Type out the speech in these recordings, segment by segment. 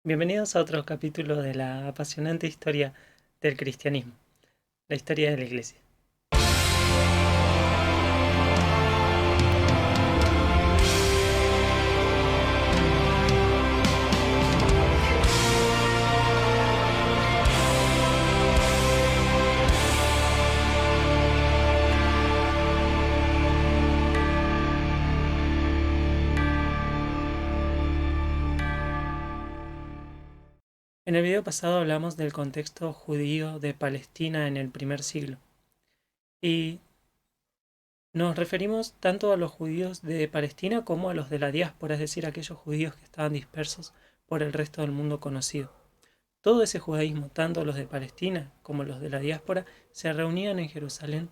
Bienvenidos a otro capítulo de la apasionante historia del cristianismo, la historia de la Iglesia. En el video pasado hablamos del contexto judío de Palestina en el primer siglo y nos referimos tanto a los judíos de Palestina como a los de la diáspora, es decir, aquellos judíos que estaban dispersos por el resto del mundo conocido. Todo ese judaísmo, tanto los de Palestina como los de la diáspora, se reunían en Jerusalén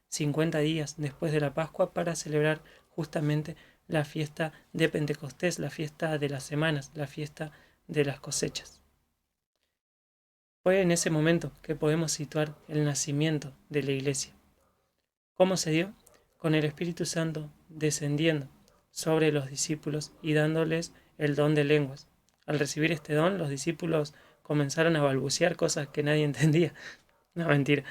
50 días después de la Pascua para celebrar justamente la fiesta de Pentecostés, la fiesta de las semanas, la fiesta de las cosechas. Fue en ese momento que podemos situar el nacimiento de la Iglesia. ¿Cómo se dio? Con el Espíritu Santo descendiendo sobre los discípulos y dándoles el don de lenguas. Al recibir este don, los discípulos comenzaron a balbucear cosas que nadie entendía. No, mentira.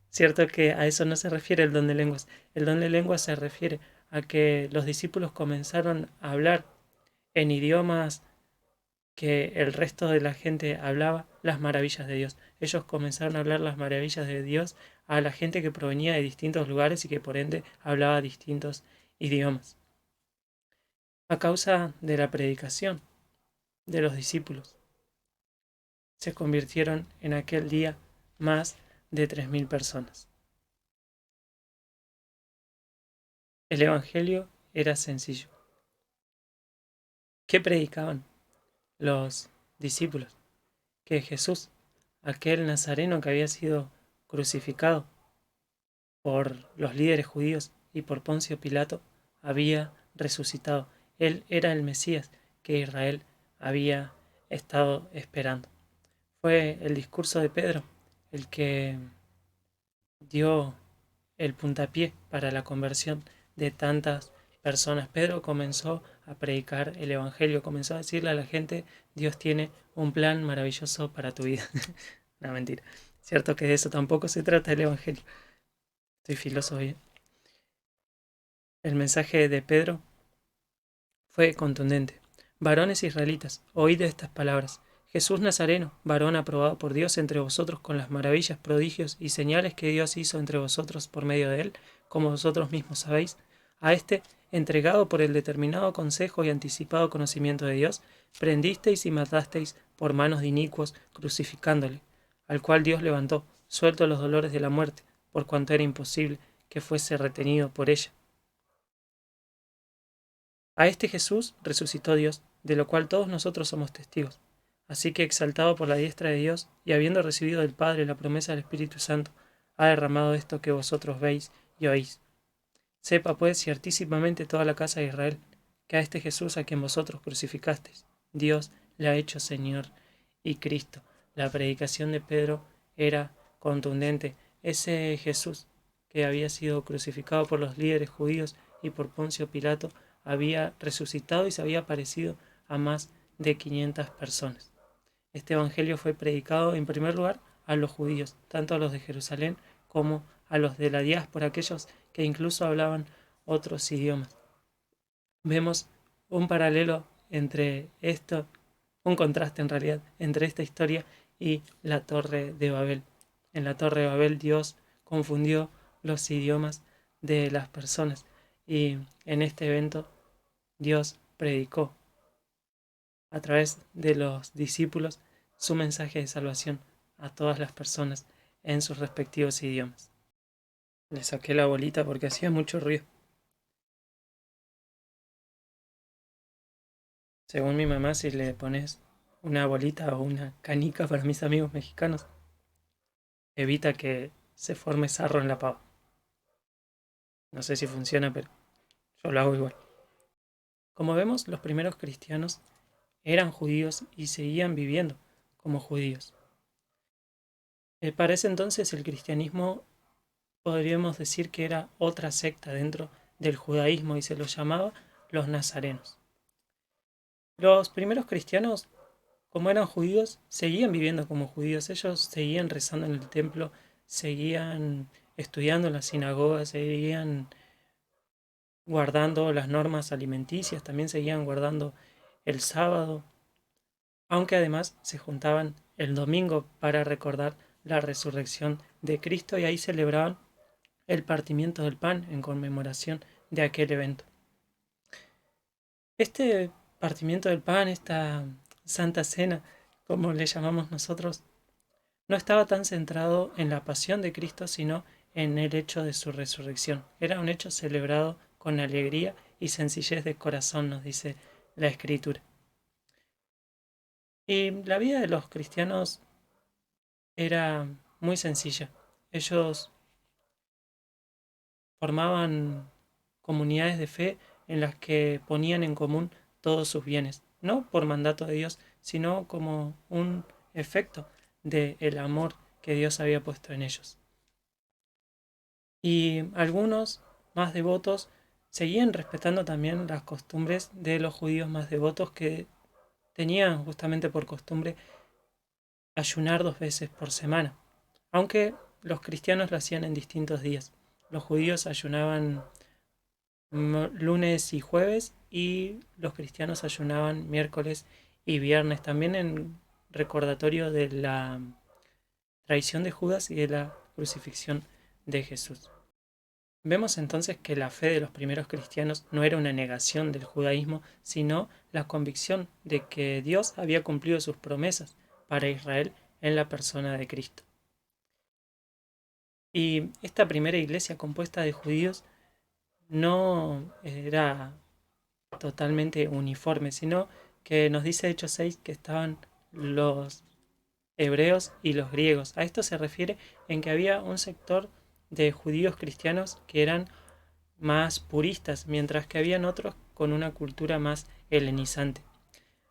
Cierto que a eso no se refiere el don de lenguas. El don de lenguas se refiere a que los discípulos comenzaron a hablar en idiomas que el resto de la gente hablaba las maravillas de Dios. Ellos comenzaron a hablar las maravillas de Dios a la gente que provenía de distintos lugares y que por ende hablaba distintos idiomas. A causa de la predicación de los discípulos, se convirtieron en aquel día más de 3.000 personas. El Evangelio era sencillo. ¿Qué predicaban los discípulos? Que Jesús, aquel nazareno que había sido crucificado por los líderes judíos y por Poncio Pilato, había resucitado. Él era el Mesías que Israel había estado esperando. Fue el discurso de Pedro el que dio el puntapié para la conversión de tantas personas. Pedro comenzó a predicar el Evangelio, comenzó a decirle a la gente: Dios tiene un plan maravilloso para tu vida. No, mentira. Cierto que de eso tampoco se trata el Evangelio. Estoy filoso bien. El mensaje de Pedro fue contundente. Varones israelitas, oíd estas palabras. Jesús Nazareno, varón aprobado por Dios entre vosotros con las maravillas, prodigios y señales que Dios hizo entre vosotros por medio de él, como vosotros mismos sabéis, a este, entregado por el determinado consejo y anticipado conocimiento de Dios, prendisteis y matasteis por manos de inicuos, crucificándole, al cual Dios levantó, suelto los dolores de la muerte, por cuanto era imposible que fuese retenido por ella. A este Jesús resucitó Dios, de lo cual todos nosotros somos testigos. Así que, exaltado por la diestra de Dios, y habiendo recibido del Padre la promesa del Espíritu Santo, ha derramado esto que vosotros veis y oís. Sepa pues ciertísimamente toda la casa de Israel, que a este Jesús a quien vosotros crucificasteis, Dios le ha hecho Señor y Cristo. La predicación de Pedro era contundente. Ese Jesús que había sido crucificado por los líderes judíos y por Poncio Pilato había resucitado y se había aparecido a más de 500 personas. Este evangelio fue predicado en primer lugar a los judíos, tanto a los de Jerusalén como a los de la diáspora, aquellos que incluso hablaban otros idiomas. Vemos un paralelo entre esto, un contraste en realidad, entre esta historia y la Torre de Babel. En la Torre de Babel Dios confundió los idiomas de las personas y en este evento Dios predicó a través de los discípulos su mensaje de salvación a todas las personas en sus respectivos idiomas. Le saqué la bolita porque hacía mucho ruido. Según mi mamá, si le pones una bolita o una canica para mis amigos mexicanos, evita que se forme sarro en la pava. No sé si funciona, pero yo lo hago igual. Como vemos, los primeros cristianos eran judíos y seguían viviendo como judíos. Para ese entonces el cristianismo podríamos decir que era otra secta dentro del judaísmo y se los llamaba los nazarenos. Los primeros cristianos como eran judíos, seguían viviendo como judíos. Ellos seguían rezando en el templo, seguían estudiando en la sinagoga, seguían guardando las normas alimenticias, también seguían guardando el sábado, aunque además se juntaban el domingo para recordar la resurrección de Cristo y ahí celebraban el partimiento del pan en conmemoración de aquel evento. Este partimiento del pan, esta Santa Cena, como le llamamos nosotros, no estaba tan centrado en la pasión de Cristo, sino en el hecho de su resurrección. Era un hecho celebrado con alegría y sencillez de corazón, nos dice la Escritura. Y la vida de los cristianos era muy sencilla. Ellos formaban comunidades de fe en las que ponían en común todos sus bienes, no por mandato de Dios, sino como un efecto del amor que Dios había puesto en ellos. Y algunos más devotos seguían respetando también las costumbres de los judíos más devotos que tenían justamente por costumbre ayunar 2 veces por semana, aunque los cristianos lo hacían en distintos días. Los judíos ayunaban lunes y jueves y los cristianos ayunaban miércoles y viernes, también en recordatorio de la traición de Judas y de la crucifixión de Jesús. Vemos entonces que la fe de los primeros cristianos no era una negación del judaísmo, sino la convicción de que Dios había cumplido sus promesas para Israel en la persona de Cristo. Y esta primera iglesia compuesta de judíos no era totalmente uniforme, sino que nos dice Hechos 6 que estaban los hebreos y los griegos. A esto se refiere en que había un sector de judíos cristianos que eran más puristas, mientras que habían otros con una cultura más helenizante.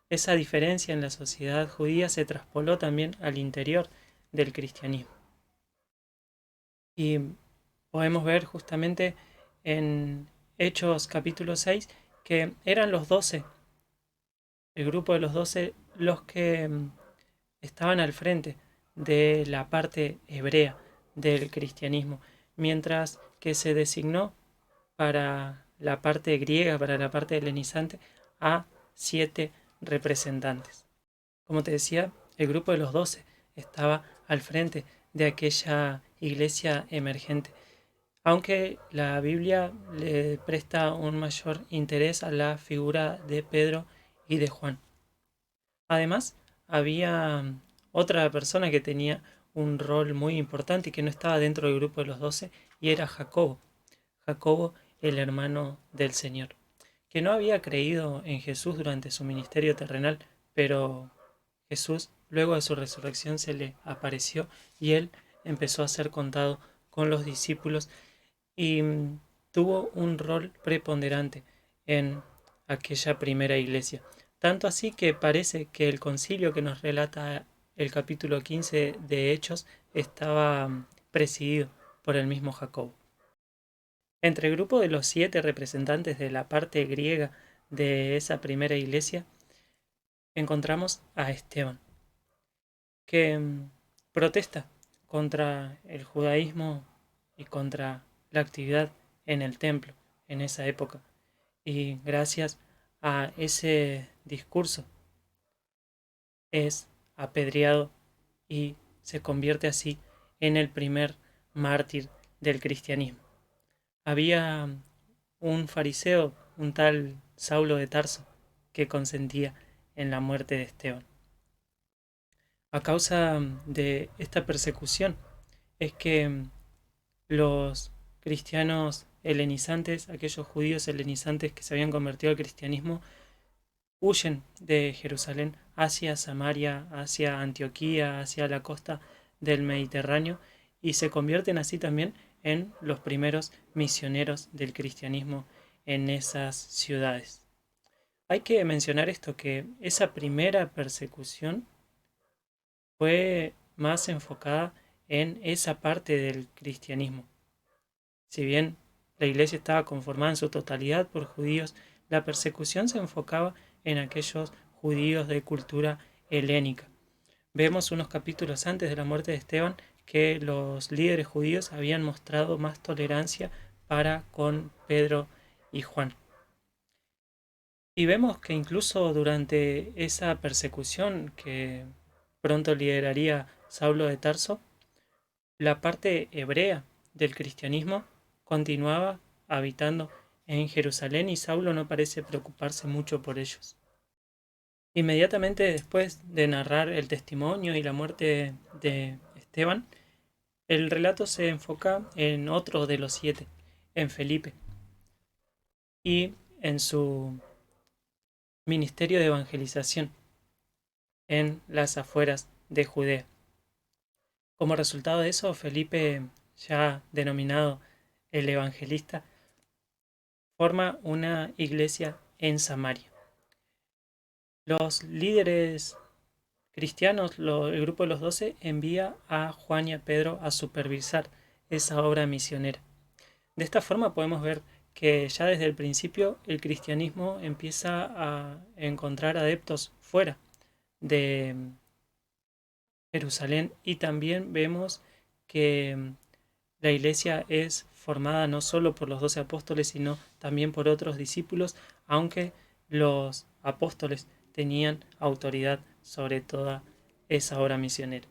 Esa diferencia en la sociedad judía se traspoló también al interior del cristianismo. Y podemos ver justamente en Hechos capítulo 6 que eran los 12, el grupo de los 12, los que estaban al frente de la parte hebrea del cristianismo, mientras que se designó para la parte griega, para la parte helenizante, a 7 representantes. Como te decía, el grupo de los 12 estaba al frente de aquella iglesia emergente, aunque la Biblia le presta un mayor interés a la figura de Pedro y de Juan. Además, había otra persona que tenía un rol muy importante y que no estaba dentro del grupo de los 12 y era Jacobo. Jacobo, el hermano del Señor, que no había creído en Jesús durante su ministerio terrenal, pero Jesús, luego de su resurrección, se le apareció y él empezó a ser contado con los discípulos y tuvo un rol preponderante en aquella primera iglesia. Tanto así que parece que el concilio que nos relata el capítulo 15 de Hechos estaba presidido por el mismo Jacobo. Entre el grupo de los 7 representantes de la parte griega de esa primera iglesia, encontramos a Esteban, que protesta contra el judaísmo y contra la actividad en el templo en esa época. Y gracias a ese discurso es apedreado y se convierte así en el primer mártir del cristianismo. Había un fariseo, un tal Saulo de Tarso, que consentía en la muerte de Esteban. A causa de esta persecución es que los cristianos helenizantes, aquellos judíos helenizantes que se habían convertido al cristianismo, huyen de Jerusalén hacia Samaria, hacia Antioquía, hacia la costa del Mediterráneo y se convierten así también en los primeros misioneros del cristianismo en esas ciudades. Hay que mencionar esto, que esa primera persecución fue más enfocada en esa parte del cristianismo. Si bien la iglesia estaba conformada en su totalidad por judíos, la persecución se enfocaba en aquellos judíos de cultura helénica. Vemos unos capítulos antes de la muerte de Esteban que los líderes judíos habían mostrado más tolerancia para con Pedro y Juan. Y vemos que incluso durante esa persecución que pronto lideraría Saulo de Tarso, la parte hebrea del cristianismo continuaba habitando en Jerusalén y Saulo no parece preocuparse mucho por ellos. Inmediatamente después de narrar el testimonio y la muerte de Esteban, el relato se enfoca en otro de los 7, en Felipe, y en su ministerio de evangelización en las afueras de Judea. Como resultado de eso, Felipe, ya denominado el evangelista, forma una iglesia en Samaria. Los líderes cristianos, el grupo de los 12, envía a Juan y a Pedro a supervisar esa obra misionera. De esta forma podemos ver que ya desde el principio el cristianismo empieza a encontrar adeptos fuera de Jerusalén y también vemos que la iglesia es formada no solo por los 12 apóstoles, sino también por otros discípulos, aunque los apóstoles tenían autoridad sobre toda esa obra misionera.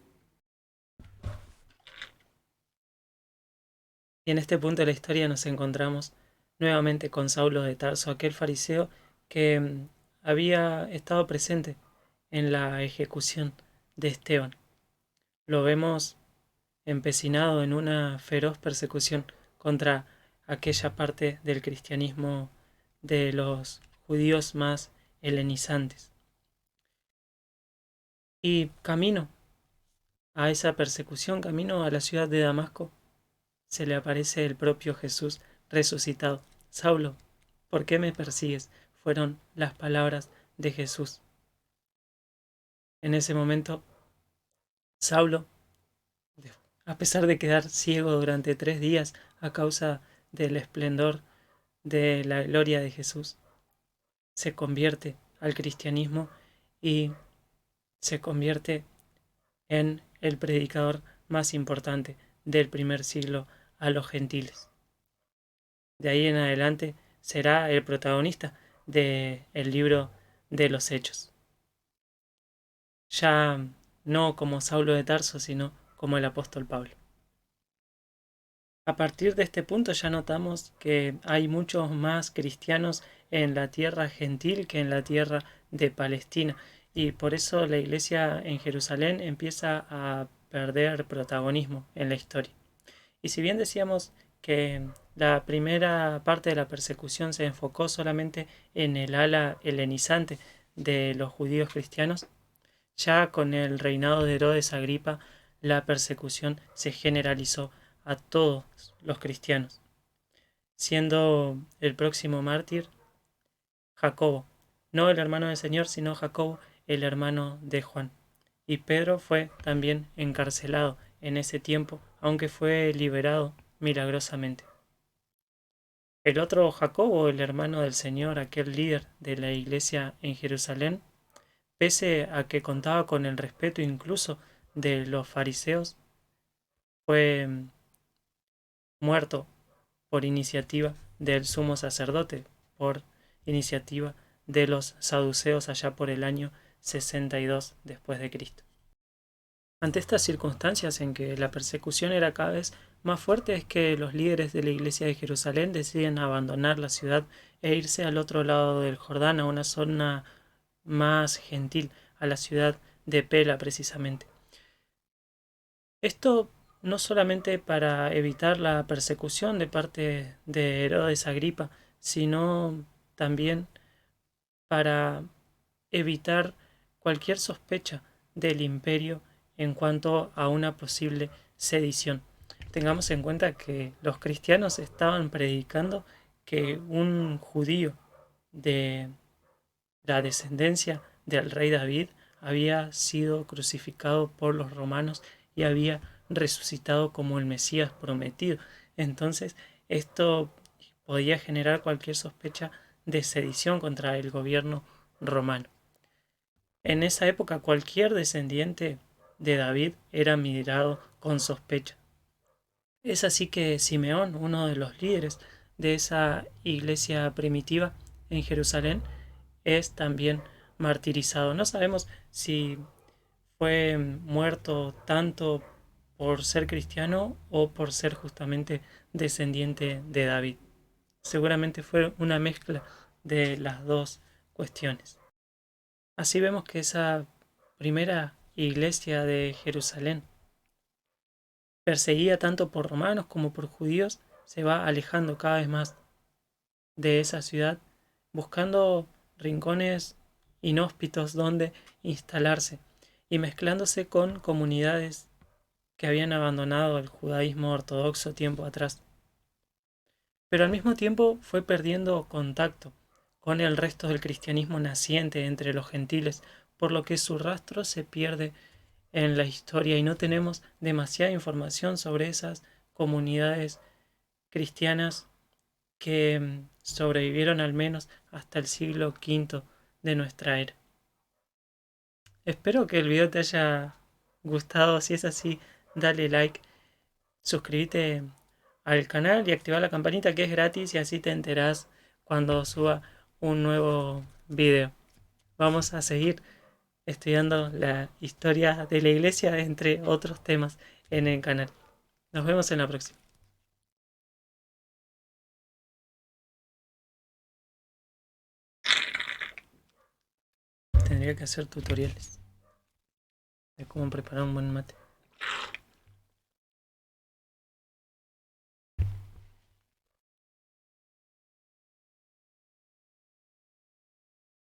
Y en este punto de la historia nos encontramos nuevamente con Saulo de Tarso, aquel fariseo que había estado presente en la ejecución de Esteban. Lo vemos empecinado en una feroz persecución contra aquella parte del cristianismo de los judíos más helenizantes. Y camino a esa persecución, camino a la ciudad de Damasco, se le aparece el propio Jesús resucitado. Saulo, ¿por qué me persigues? Fueron las palabras de Jesús. En ese momento, Saulo, a pesar de quedar ciego durante 3 días a causa del esplendor de la gloria de Jesús, se convierte al cristianismo y se convierte en el predicador más importante del primer siglo a los gentiles. De ahí en adelante será el protagonista del libro de los Hechos. Ya no como Saulo de Tarso, sino como el apóstol Pablo. A partir de este punto ya notamos que hay muchos más cristianos en la tierra gentil que en la tierra de Palestina, y por eso la iglesia en Jerusalén empieza a perder protagonismo en la historia. Y si bien decíamos que la primera parte de la persecución se enfocó solamente en el ala helenizante de los judíos cristianos, ya con el reinado de Herodes Agripa la persecución se generalizó a todos los cristianos, siendo el próximo mártir Jacobo, no el hermano del Señor, sino Jacobo, el hermano de Juan. Y Pedro fue también encarcelado en ese tiempo, aunque fue liberado milagrosamente. El otro Jacobo, el hermano del Señor, aquel líder de la iglesia en Jerusalén, pese a que contaba con el respeto incluso de los fariseos, fue muerto por iniciativa del sumo sacerdote, por iniciativa de los saduceos allá por el año 62 después de Cristo. Ante estas circunstancias en que la persecución era cada vez más fuerte, es que los líderes de la iglesia de Jerusalén deciden abandonar la ciudad e irse al otro lado del Jordán, a una zona más gentil, a la ciudad de Pela precisamente. Esto no solamente para evitar la persecución de parte de Herodes Agripa, sino también para evitar cualquier sospecha del imperio en cuanto a una posible sedición. Tengamos en cuenta que los cristianos estaban predicando que un judío de la descendencia del rey David había sido crucificado por los romanos y había resucitado como el Mesías prometido. Entonces, esto podía generar cualquier sospecha de sedición contra el gobierno romano. En esa época cualquier descendiente de David era mirado con sospecha. Es así que Simeón, uno de los líderes de esa iglesia primitiva en Jerusalén, es también martirizado. No sabemos si fue muerto tanto por ser cristiano o por ser justamente descendiente de David. Seguramente fue una mezcla de las dos cuestiones. Así vemos que esa primera iglesia de Jerusalén, perseguida tanto por romanos como por judíos, se va alejando cada vez más de esa ciudad, buscando rincones inhóspitos donde instalarse y mezclándose con comunidades que habían abandonado el judaísmo ortodoxo tiempo atrás. Pero al mismo tiempo fue perdiendo contacto con el resto del cristianismo naciente entre los gentiles, por lo que su rastro se pierde en la historia y no tenemos demasiada información sobre esas comunidades cristianas que sobrevivieron al menos hasta el siglo V de nuestra era. Espero que el video te haya gustado. Si es así, dale like, suscríbete al canal y activa la campanita, que es gratis, y así te enterás cuando suba un nuevo video. Vamos a seguir estudiando la historia de la iglesia, entre otros temas, en el canal. Nos vemos en la próxima. Tendría que hacer tutoriales de cómo preparar un buen mate.